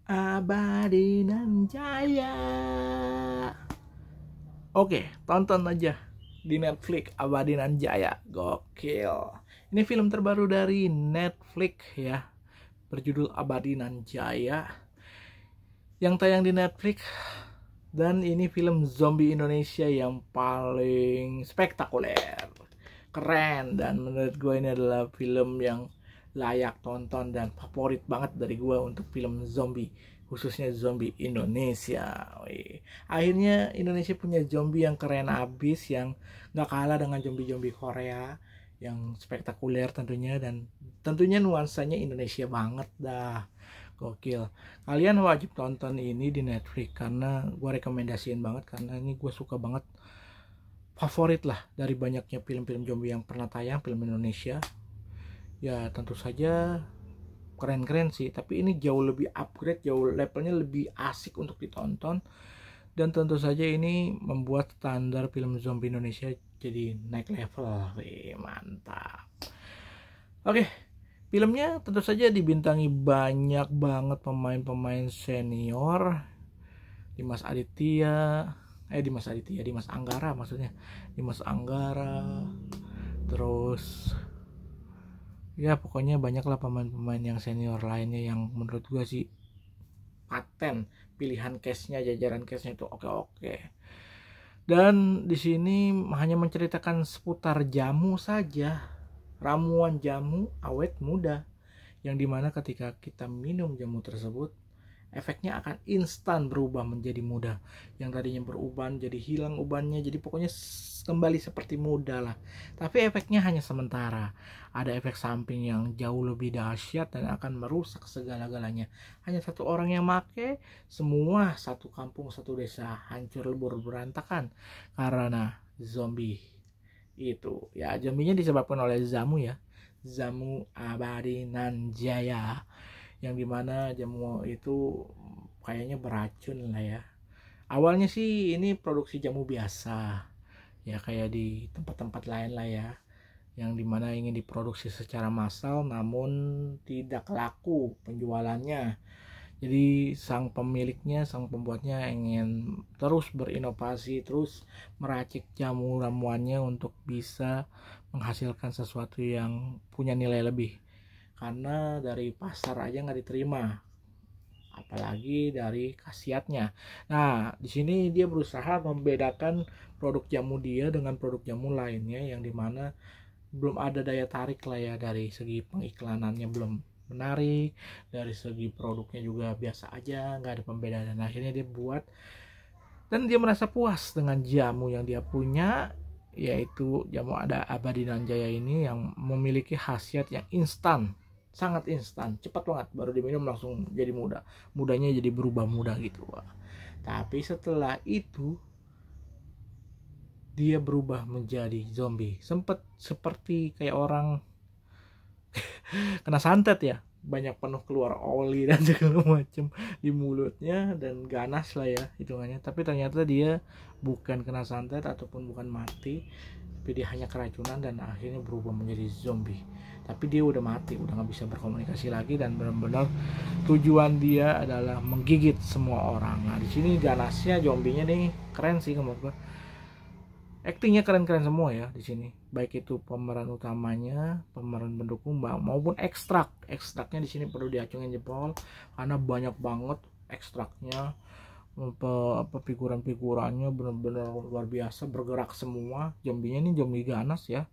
Abadi nan jaya. Oke, tonton aja di Netflix Abadi nan Jaya. Gokil. Ini film terbaru dari Netflix ya, berjudul Abadi nan Jaya, yang tayang di Netflix. Dan ini film zombie Indonesia yang paling spektakuler, keren, dan menurut gue ini adalah film yang layak tonton dan favorit banget dari gue untuk film zombie, khususnya zombie Indonesia. Wih. Akhirnya Indonesia punya zombie yang keren abis, yang gak kalah dengan zombie-zombie Korea yang spektakuler tentunya, dan tentunya nuansanya Indonesia banget dah. Gokil. Kalian wajib tonton ini di Netflix karena gue rekomendasiin banget, karena ini gue suka banget, favorit lah dari banyaknya film-film zombie yang pernah tayang, film Indonesia. Ya tentu saja keren-keren sih, tapi ini jauh lebih upgrade, jauh levelnya lebih asik untuk ditonton, dan tentu saja ini membuat standar film zombie Indonesia jadi naik level. Wih, mantap. Oke, filmnya tentu saja dibintangi banyak banget pemain-pemain senior. Dimas Anggara maksudnya. Dimas Anggara. Terus ya pokoknya banyaklah pemain-pemain yang senior lainnya yang menurut gue sih paten. Pilihan castnya, jajaran castnya itu oke. Dan di sini hanya menceritakan seputar jamu saja, ramuan jamu awet muda, yang dimana ketika kita minum jamu tersebut, efeknya akan instan berubah menjadi muda. Yang tadinya beruban jadi hilang ubannya, jadi pokoknya kembali seperti muda lah. Tapi efeknya hanya sementara. Ada efek samping yang jauh lebih dahsyat dan akan merusak segala-galanya. Hanya satu orang yang make, semua satu kampung, satu desa hancur lebur berantakan karena zombie itu. Ya, zombinya disebabkan oleh jamu ya. Jamu Abadi nan Jaya, yang dimana jamu itu kayaknya beracun lah ya. Awalnya sih ini produksi jamu biasa ya, kayak di tempat-tempat lain lah ya, yang dimana ingin diproduksi secara massal namun tidak laku penjualannya. Jadi sang pemiliknya, sang pembuatnya ingin terus berinovasi, terus meracik jamu ramuannya untuk bisa menghasilkan sesuatu yang punya nilai lebih, karena dari pasar aja nggak diterima, apalagi dari khasiatnya. Nah, di sini dia berusaha membedakan produk jamu dia dengan produk jamu lainnya, yang dimana belum ada daya tarik lah ya, dari segi pengiklanannya belum menarik, dari segi produknya juga biasa aja, nggak ada pembedaan. Dan akhirnya dia buat, dan dia merasa puas dengan jamu yang dia punya, yaitu jamu Abadi nan Jaya ini, yang memiliki khasiat yang instan, sangat instan, cepat banget, baru diminum langsung jadi muda, mudanya jadi berubah muda gitu. Tapi setelah itu dia berubah menjadi zombie, sempet seperti kayak orang kena santet ya, banyak penuh keluar oli dan segala macam di mulutnya, dan ganas lah ya hitungannya. Tapi ternyata dia bukan kena santet ataupun bukan mati, tapi dia hanya keracunan dan akhirnya berubah menjadi zombie. Tapi dia udah mati, udah nggak bisa berkomunikasi lagi, dan benar-benar tujuan dia adalah menggigit semua orang. Nah, di sini ganasnya zombinya nih keren sih menurut gua. Aktingnya keren-keren semua ya di sini, baik itu pemeran utamanya, pemeran pendukung, maupun ekstraknya di sini perlu diacungin jempol, karena banyak banget ekstraknya. Figuran-figurannya benar-benar luar biasa, bergerak semua. Zombinya ini zombie ganas ya,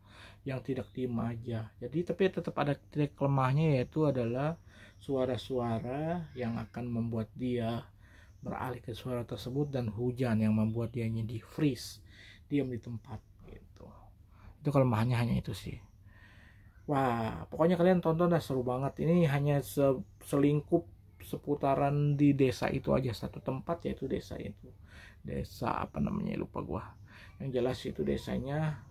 yang tidak diem aja. Jadi tapi tetap ada titik lemahnya, yaitu adalah suara-suara yang akan membuat dia beralih ke suara tersebut, dan hujan yang membuat dia jadi freeze, diam di tempat gitu. Itu kelemahannya hanya itu sih. Wah, pokoknya kalian tonton dah, seru banget. Ini hanya selingkup seputaran di desa itu aja, satu tempat, yaitu desa itu. Desa apa namanya lupa gua. Yang jelas itu desanya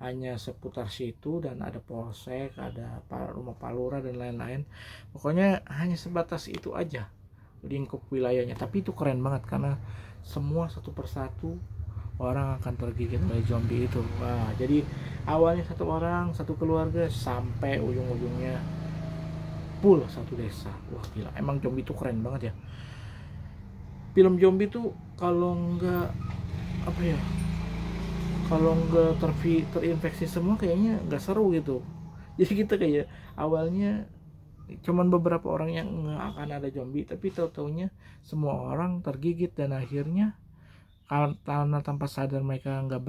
hanya seputar situ, dan ada polsek, ada rumah palura dan lain-lain. Pokoknya hanya sebatas itu aja lingkup wilayahnya. Tapi itu keren banget karena semua satu persatu orang akan tergigit oleh zombie itu. Wah, jadi awalnya satu orang, satu keluarga, sampai ujung-ujungnya full satu desa. Wah gila, emang zombie itu keren banget ya. Film zombie tuh kalau nggak apa ya, kalau nggak terinfeksi semua kayaknya nggak seru gitu. Jadi kita kayak awalnya cuman beberapa orang yang nggak akan ada zombie, tapi tahu-taunya semua orang tergigit dan akhirnya karena tanpa sadar mereka nggak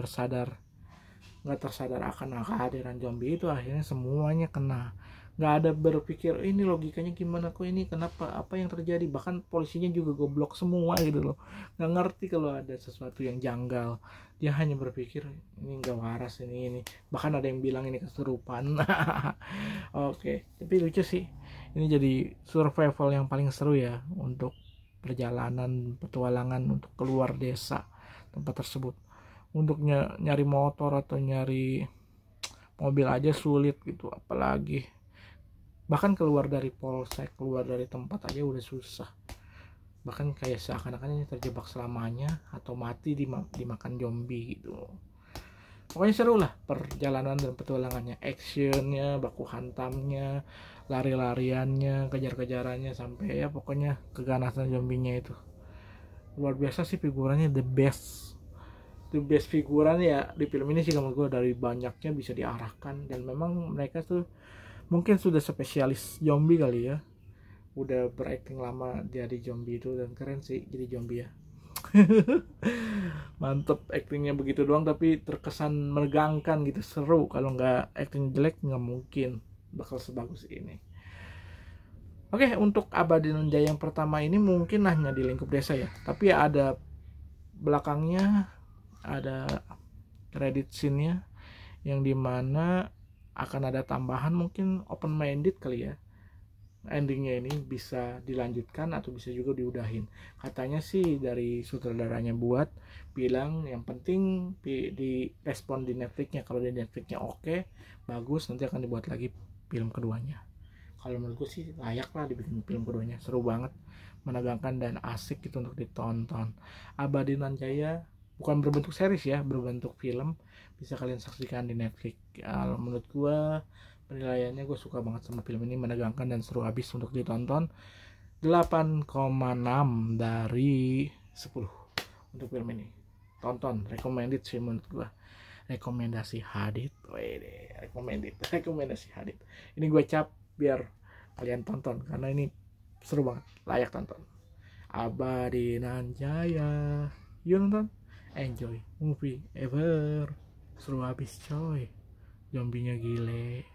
tersadar akan kehadiran zombie itu, akhirnya semuanya kena. Nggak ada berpikir ini logikanya gimana, kok ini kenapa, apa yang terjadi, bahkan polisinya juga goblok semua gitu loh, nggak ngerti kalau ada sesuatu yang janggal. Dia hanya berpikir ini nggak waras, ini bahkan ada yang bilang ini kesurupan. Oke, tapi lucu sih, ini jadi survival yang paling seru ya untuk perjalanan petualangan untuk keluar desa tempat tersebut. Untuk nyari motor atau nyari mobil aja sulit gitu, apalagi bahkan keluar dari polsek, keluar dari tempat aja udah susah. Bahkan kayak seakan-akan ini terjebak selamanya atau mati dimakan zombie gitu. Pokoknya seru lah perjalanan dan petualangannya, actionnya, baku hantamnya, lari-lariannya, kejar-kejarannya, sampai ya pokoknya keganasan zombinya itu luar biasa sih. Figurannya the best figuran ya di film ini sih menurut gue, dari banyaknya bisa diarahkan. Dan memang mereka tuh mungkin sudah spesialis zombie kali ya, udah berakting lama jadi zombie itu, dan keren sih jadi zombie ya. Mantep aktingnya begitu doang tapi terkesan menegangkan gitu, seru. Kalau nggak akting jelek nggak mungkin bakal sebagus ini. Oke, untuk Abadi Nan Jaya yang pertama ini mungkin hanya di lingkup desa ya, tapi ya ada belakangnya ada credit scene-nya yang dimana akan ada tambahan, mungkin open minded kali ya, endingnya ini bisa dilanjutkan atau bisa juga diudahin. Katanya sih dari sutradaranya buat bilang yang penting di respon di Netflixnya, kalau di Netflixnya oke, bagus, nanti akan dibuat lagi film keduanya. Kalau menurutku sih layak lah dibikin film keduanya, seru banget, menegangkan dan asik gitu untuk ditonton. Abadi Nan Jaya bukan berbentuk series ya, berbentuk film, bisa kalian saksikan di Netflix. Kalau menurut gua penilaiannya, gue suka banget sama film ini, menegangkan dan seru habis untuk ditonton. 8,6 dari 10 untuk film ini. Tonton, recommended sih menurut gue. Rekomendasi Hadid. Wede, rekomendasi Hadid. Ini gue cap biar kalian tonton karena ini seru banget, layak tonton. Abadi Nan Jaya. Yuk nonton. Enjoy movie ever. Seru habis coy. Zombinya gile.